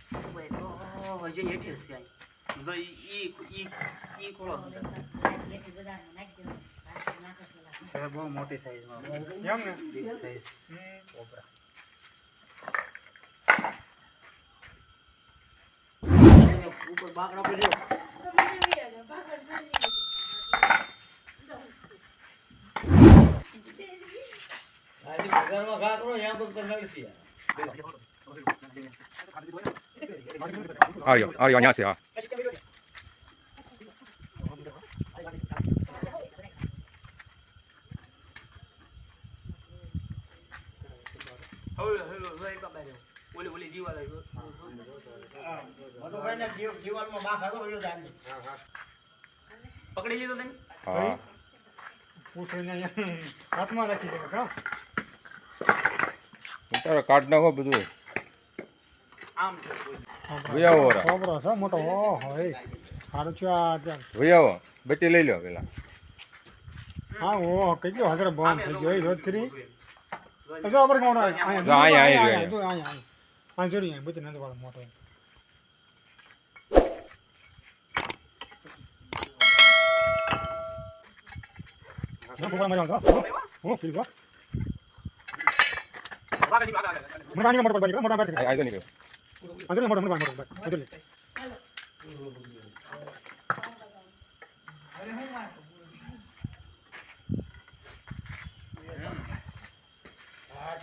હજી એઠે છે ઈ ખોળો સાહેબ બહુ મોટી સાઈઝમાં એમ ને બિગ સાઈઝ કોબરા ઉપર બાકડા પડ્યો આજે બજારમાં ઘા કરો યા પર નડસી Ario, 안녕하세요. ઓલી જીવાલ જીવાલમાં બાઘ હતો પકડી લીધો તમે હા પૂછડીને હાથમાં રાખી દે કા તારે કાઢ નાખો બધું આમ ભૈયાવો રા કોબરો છે મોટો ઓહો એ સારું છે આ ભૈયાવો બચી લઈ લો પેલા હા ઓહો કેટલો હજાર બોમ્બ થઈ ગયો એ રોજ કરી જો આપણે કોણ આ જોરી આ બચી નંદ વાળો મોટો ના કોબરા મજા આવતો ઓ ફીલ ગો મોટા ની મોટો મોટો મોટો આ તો નીકળો અંદર મોટો મોટો મોટો અંદર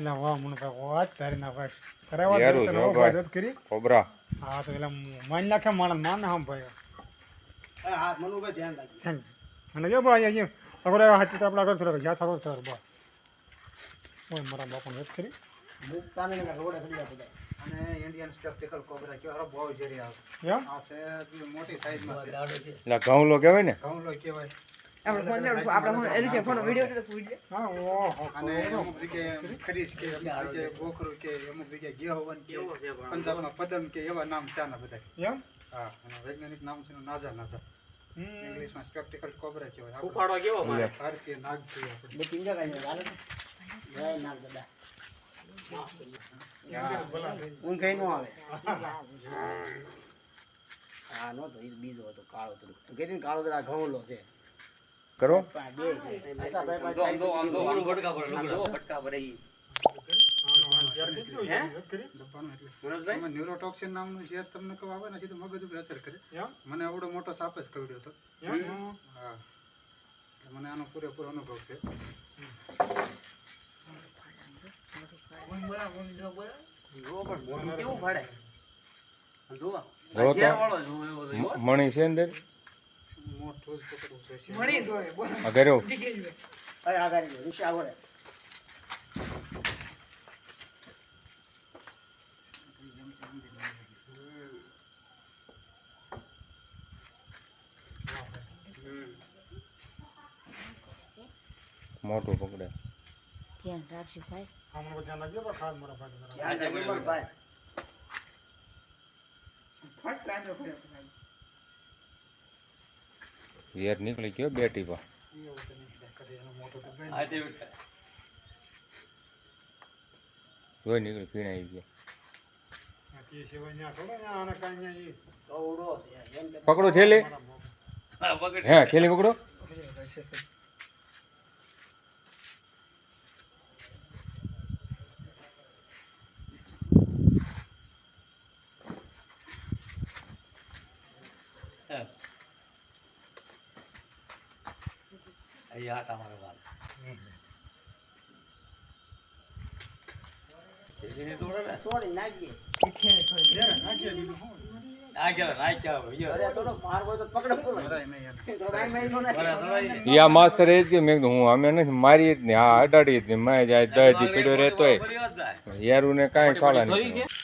ના વાહ મને કા વાત તારી ના ભાઈ કરાવા દે તો વાત કરી કોબરા હા તો એલા માન નાખે માણસ માન ના હમ ભાઈ હા મનુભાઈ ધ્યાન રાખજો અને જો ભાઈ અહીંયા અગરે હાથ તો આપડા કર થોડા યા થાકો સર બા ઓય મારા બાપને વાત કરી મુક્તાને ના રોડે સડીયા બધા અને ઇન્ડિયન સ્પેક્ટિકલ કોબરા કેવા બહુ જરી આવે એમ આ છે મોટી સાઈઝમાં છે એટલે ઘઉંલો કહેવાય ને ઘઉંલો કહેવાય આપણે એની ફોન વિડિયો તો પૂરી હા ઓહો અને અમુક જગ્યાએ ખરીદ કે અમુક જગ્યાએ ગોખરું કે અમુક જગ્યાએ ગેહવન કે પંજાબમાં પદમ કે એવા નામ છે આના બધા એમ હા અને વૈજ્ઞાનિક નામ છે નાજા નાજા ઇંગ્લિશમાં સ્પેક્ટિકલ કોબરા કહેવાય ઉપાડો કેવો મારે ભારતીય નાગ છે આપણે બે પિંજા કાઈ હાલે જય નાગ દાદા ઊંઘ કઈ નો આવે હા નો તો ઈ બીજો હતો કાળો તો કેતીન કાળો તો આ ઘઉંલો છે કરો ન્યુરોટોક્સિન નામનું ઝેર તમને કહું આવે ને સીધું મગજ ઉપર અસર કરે મને આવડો મોટો સાપ જ કરડ્યો હતો હા મને આનો પૂરેપૂરો અનુભવ છે મણી છે અંદર મોટું જ પકડવું છે મણી જોય બોલ અગર્યો અરે આગળ ઋષિ આગળ મોટું પકડે ધ્યાન રાખજો ભાઈ આમનો ધ્યાન રાખજો પણ ખાસ મોટા ભાઈ ભાઈ ફટ કાંડો કર્યો ભાઈ યાર નીકળી ગયો બેટી પર જોઈ નીકળી પીણ આવી ગયા પકડો થેલી હે થેલી પકડો અહીંયા તમારો વાલ જેને તોડે ને સોડી નાખી યા માસ્તર એ જ કે મેં કીધું હું અમે નથી મારી જ ને હા અડાડી જ ને મેં જાય દહથી પીડ્યો રહેતો યારું ને કાંઈ સાલા નહીં